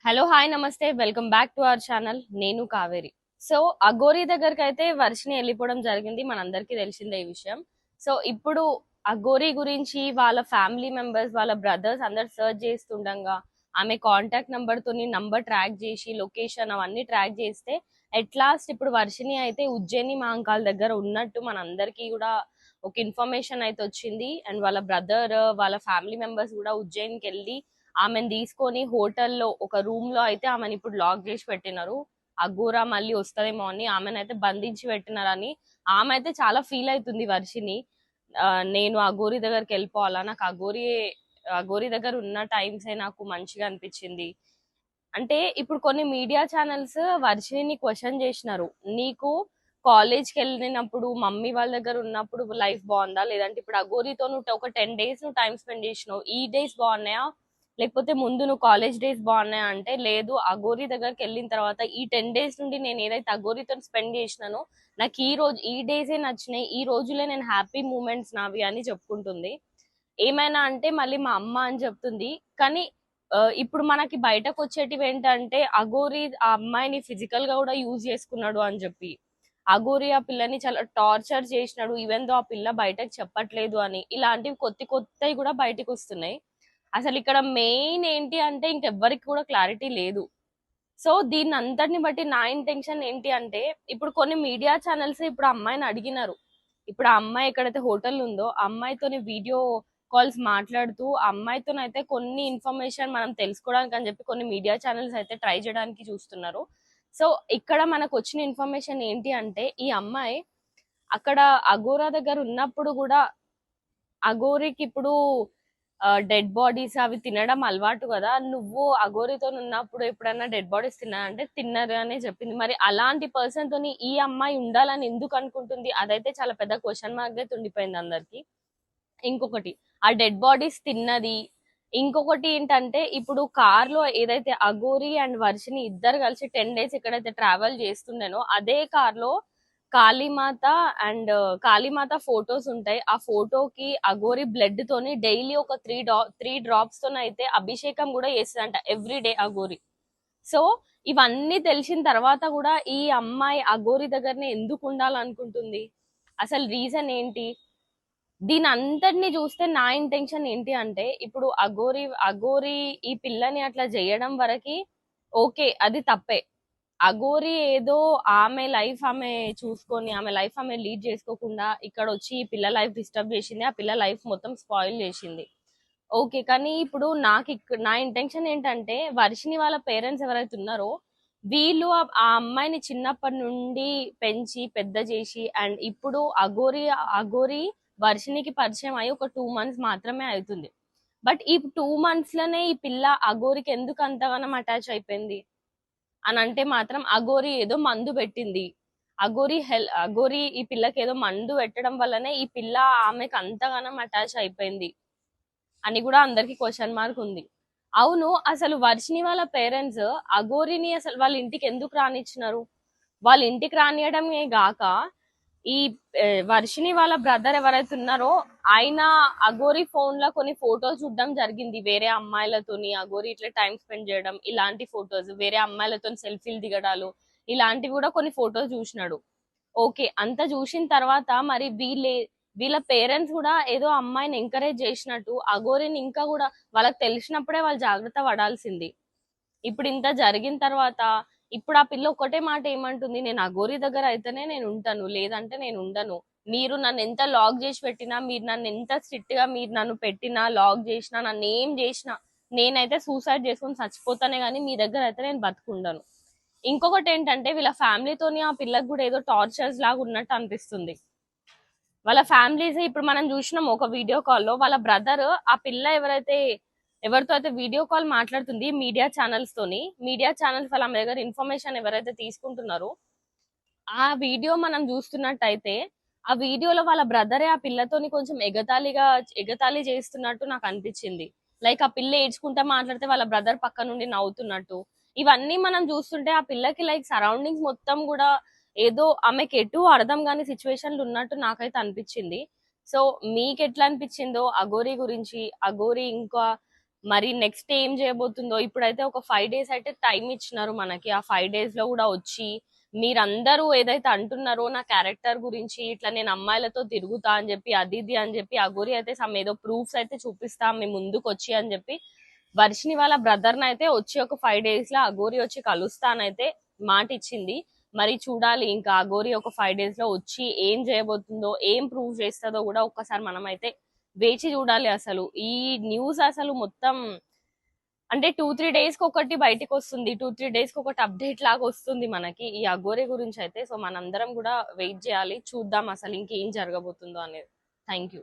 Hello hi నమస్తే welcome back to our channel. నేను Kaveri. So Aghori దగ్గరికి అయితే వర్షిని వెళ్ళిపోవడం జరిగింది, మనందరికీ తెలిసిందే ఈ విషయం. సో ఇప్పుడు అఘోరి గురించి వాళ్ళ ఫ్యామిలీ మెంబర్స్, వాళ్ళ బ్రదర్స్ అందరు సర్చ్ చేస్తుండగా ఆమె కాంటాక్ట్ నంబర్ తోని నంబర్ ట్రాక్ చేసి లొకేషన్ అవన్నీ ట్రాక్ చేస్తే ఎట్ లాస్ట్ ఇప్పుడు వర్షిని అయితే ఉజ్జయిని మహంకాల్ దగ్గర ఉన్నట్టు మనందరికీ కూడా ఒక ఇన్ఫర్మేషన్ అయితే వచ్చింది. అండ్ వాళ్ళ బ్రదర్, వాళ్ళ ఫ్యామిలీ మెంబర్స్ కూడా ఉజ్జయిన్కి వెళ్ళి ఆమెను తీసుకొని హోటల్లో ఒక రూమ్ లో అయితే ఆమెను ఇప్పుడు లాక్ చేసి పెట్టినారు. అఘోరా మళ్ళీ వస్తదేమో అని ఆమెను అయితే బంధించి పెట్టినారని ఆమె అయితే చాలా ఫీల్ అవుతుంది వర్షిని. నేను అఘోరి దగ్గరికి వెళ్ళిపోవాలా, నాకు అఘోరి దగ్గర ఉన్న టైమ్సే నాకు మంచిగా అనిపించింది అంటే. ఇప్పుడు కొన్ని మీడియా ఛానల్స్ వర్షిని క్వశ్చన్ చేసినారు, నీకు కాలేజ్కి వెళ్ళినప్పుడు మమ్మీ వాళ్ళ దగ్గర ఉన్నప్పుడు లైఫ్ బాగుందా, లేదంటే ఇప్పుడు అఘోరితో నువ్వు ఒక 10 days నువ్వు టైం స్పెండ్ చేసినావు, ఈ డేస్ బాగున్నాయా లేకపోతే ముందు నువ్వు కాలేజ్ డేస్ బాగున్నాయా అంటే, లేదు అఘోరి దగ్గరికి వెళ్ళిన తర్వాత ఈ 10 days నుండి నేను ఏదైతే అఘోరితో స్పెండ్ చేసినానో నాకు ఈ డేసే నచ్చినాయి, ఈ రోజులే నేను హ్యాపీ మూమెంట్స్ నావి అని చెప్పుకుంటుంది. ఏమైనా అంటే మళ్ళీ మా అమ్మ అని చెప్తుంది. కానీ ఇప్పుడు మనకి బయటకు వచ్చేటివి ఏంటంటే అఘోరి ఆ అమ్మాయిని ఫిజికల్ గా కూడా యూజ్ చేసుకున్నాడు అని చెప్పి, అఘోరి ఆ పిల్లని చాలా టార్చర్ చేసినాడు ఈవెన్ దో ఆ పిల్ల బయటకు చెప్పట్లేదు అని, ఇలాంటివి కొత్తవి కూడా బయటకు వస్తున్నాయి. అసలు ఇక్కడ మెయిన్ ఏంటి అంటే ఇంకెవ్వరికి కూడా క్లారిటీ లేదు. సో దీన్ని అంతటిని బట్టి నా ఇంటెన్షన్ ఏంటి అంటే, ఇప్పుడు కొన్ని మీడియా ఛానల్స్ ఇప్పుడు ఆ అమ్మాయిని అడిగినారు. ఇప్పుడు ఆ అమ్మాయి ఎక్కడైతే హోటల్ ఉందో ఆ అమ్మాయితోని వీడియో కాల్స్ మాట్లాడుతూ ఆ అమ్మాయితోనైతే కొన్ని ఇన్ఫర్మేషన్ మనం తెలుసుకోవడానికి అని చెప్పి కొన్ని మీడియా ఛానల్స్ అయితే ట్రై చేయడానికి చూస్తున్నారు. సో ఇక్కడ మనకు వచ్చిన ఇన్ఫర్మేషన్ ఏంటి అంటే, ఈ అమ్మాయి అక్కడ అఘోరా దగ్గర ఉన్నప్పుడు కూడా అఘోరికి ఇప్పుడు డెడ్ బాడీస్ అవి తినడం అలవాటు కదా, నువ్వు అఘోరితో ఉన్నప్పుడు ఎప్పుడైనా డెడ్ బాడీస్ అంటే తిన్నారు అని చెప్పింది. మరి అలాంటి పర్సన్ తోని ఈ అమ్మాయి ఉండాలని ఎందుకు అనుకుంటుంది, అదైతే చాలా పెద్ద క్వశ్చన్ మార్క్ అయితే ఉండిపోయింది అందరికి. ఇంకొకటి, ఆ డెడ్ బాడీస్ తిన్నది. ఇంకొకటి ఏంటంటే, ఇప్పుడు కార్ లో ఏదైతే అఘోరి అండ్ వర్షిని ఇద్దరు కలిసి 10 days ఎక్కడైతే ట్రావెల్ చేస్తుండేనో అదే కార్ లో కాళీమాత అండ్ కాళీమాత ఫొటోస్ ఉంటాయి. ఆ ఫోటోకి అఘోరి బ్లడ్ తోని డైలీ ఒక త్రీ డ్రాప్స్ తోని అయితే అభిషేకం కూడా చేస్తుందంట ఎవ్రీ డే అఘోరి. సో ఇవన్నీ తెలిసిన తర్వాత కూడా ఈ అమ్మాయి అఘోరి దగ్గరనే ఎందుకు ఉండాలనుకుంటుంది, అసలు రీజన్ ఏంటి? దీని అంతటిని చూస్తే నా ఇంటెన్షన్ ఏంటి అంటే, ఇప్పుడు అఘోరి ఈ పిల్లని అట్లా చేయడం వరకి ఓకే, అది తప్పే. అఘోరి ఏదో ఆమె లైఫ్ ఆమె చూసుకొని ఆమె లైఫ్ ఆమె లీడ్ చేసుకోకుండా ఇక్కడ వచ్చి ఈ పిల్ల లైఫ్ డిస్టర్బ్ చేసింది, ఆ పిల్ల లైఫ్ మొత్తం స్పాయిల్ చేసింది. ఓకే, కానీ ఇప్పుడు నా ఇంటెన్షన్ ఏంటంటే, వర్షిని వాళ్ళ పేరెంట్స్ ఎవరైతే ఉన్నారో వీళ్ళు ఆ అమ్మాయిని చిన్నప్పటి నుండి పెంచి పెద్ద చేసి, అండ్ ఇప్పుడు అఘోరి వర్షినికి పరిచయం అయ్యి ఒక 2 months మాత్రమే అవుతుంది. బట్ ఈ 2 months లోనే ఈ పిల్ల అఘోరికి ఎందుకు అంతగానం అటాచ్ అయిపోయింది అని అంటే మాత్రం, అఘోరి ఏదో మందు పెట్టింది, అఘోరి ఈ పిల్లకి ఏదో మందు పెట్టడం వల్లనే ఈ పిల్ల ఆమెకు అంతగానం అటాచ్ అయిపోయింది అని కూడా అందరికి క్వశ్చన్ మార్క్ ఉంది. అవును, అసలు వర్షిని వాళ్ళ పేరెంట్స్ అఘోరిని అసలు వాళ్ళ ఇంటికి ఎందుకు రానిచ్చినారు? వాళ్ళ ఇంటికి రానియడమే గాక ఈ వర్షిని వాళ్ళ బ్రదర్ ఎవరైతే ఉన్నారో ఆయన అఘోరి ఫోన్ లో కొన్ని ఫొటోస్ చూడడం జరిగింది, వేరే అమ్మాయిలతోని అఘోరి ఇట్లా టైం స్పెండ్ చేయడం, ఇలాంటి ఫొటోస్ వేరే అమ్మాయిలతో సెల్ఫీలు దిగడాలు ఇలాంటివి కూడా కొన్ని ఫొటోస్ చూసినాడు. ఓకే, అంత చూసిన తర్వాత మరి వీళ్ళ పేరెంట్స్ కూడా ఏదో అమ్మాయిని ఎంకరేజ్ చేసినట్టు అఘోరిని ఇంకా కూడా వాళ్ళకి తెలిసినప్పుడే వాళ్ళు జాగ్రత్త పడాల్సింది. ఇప్పుడు ఇంత జరిగిన తర్వాత ఇప్పుడు ఆ పిల్ల ఒకటే మాట ఏమంటుంది, నేను అఘోరి దగ్గర అయితేనే నేను ఉంటాను, లేదంటే నేను ఉండను. మీరు నన్ను ఎంత లాక్ చేసి పెట్టినా, మీరు నన్ను ఎంత స్ట్రిక్ట్ గా మీరు నన్ను పెట్టినా లాక్ చేసినా నన్ను ఏం చేసినా నేనైతే సూసైడ్ చేసుకొని చచ్చిపోతానే గానీ మీ దగ్గర అయితే నేను బతుకుండను. ఇంకొకటి ఏంటంటే, వీళ్ళ ఫ్యామిలీతోని ఆ పిల్లకి కూడా ఏదో టార్చర్స్ లాగా ఉన్నట్టు అనిపిస్తుంది. వాళ్ళ ఫ్యామిలీస్ ఇప్పుడు మనం చూసినాం ఒక వీడియో కాల్లో వాళ్ళ బ్రదర్ ఆ పిల్ల ఎవరితో అయితే వీడియో కాల్ మాట్లాడుతుంది మీడియా ఛానల్స్ వాళ్ళ దగ్గర ఇన్ఫర్మేషన్ ఎవరైతే తీసుకుంటున్నారో ఆ వీడియో మనం చూస్తున్నట్టయితే ఆ వీడియోలో వాళ్ళ బ్రదరే ఆ పిల్లతోని కొంచెం ఎగతాళి చేస్తున్నట్టు నాకు అనిపించింది. లైక్ ఆ పిల్ల ఏడ్చుకుంటా మాట్లాడితే వాళ్ళ బ్రదర్ పక్క నుండి నవ్వుతున్నట్టు, ఇవన్నీ మనం చూస్తుంటే ఆ పిల్లకి లైక్ సరౌండింగ్స్ మొత్తం కూడా ఏదో ఆమెకి ఎటు అర్థం కాని సిచ్యువేషన్లు ఉన్నట్టు నాకైతే అనిపించింది. సో మీకు ఎట్లా అనిపించిందో అఘోరి గురించి, అఘోరి ఇంకా మరి నెక్స్ట్ ఏం చేయబోతుందో. ఇప్పుడైతే ఒక 5 days అయితే టైం ఇచ్చినారు మనకి. ఆ 5 days లో కూడా వచ్చి మీరందరూ ఏదైతే అంటున్నారో నా క్యారెక్టర్ గురించి, ఇట్లా నేను అమ్మాయిలతో తిరుగుతా అని చెప్పి, అది ఇది అని చెప్పి, అఘోరి అయితే సమ్ ఏదో ప్రూఫ్స్ అయితే చూపిస్తాం మీ ముందుకు వచ్చి అని చెప్పి వర్షిని వాళ్ళ బ్రదర్ నైతే వచ్చి ఒక 5 days లో అఘోరి వచ్చి కలుస్తానైతే మాట ఇచ్చింది. మరి చూడాలి ఇంకా అఘోరి ఒక 5 days లో వచ్చి ఏం చేయబోతుందో, ఏం ప్రూవ్ చేస్తుందో కూడా ఒక్కసారి మనం అయితే వేచి చూడాలి. అసలు ఈ న్యూస్ అసలు మొత్తం అంటే 2-3 days కి ఒకటి బయటికి వస్తుంది, 2-3 days కి ఒకటి అప్డేట్ లాగా వస్తుంది మనకి ఈ అఘోరి గురించి అయితే. సో మనందరం కూడా వెయిట్ చేయాలి, చూద్దాం అసలు ఇంకేం జరగబోతుందో అనేది. Thank you.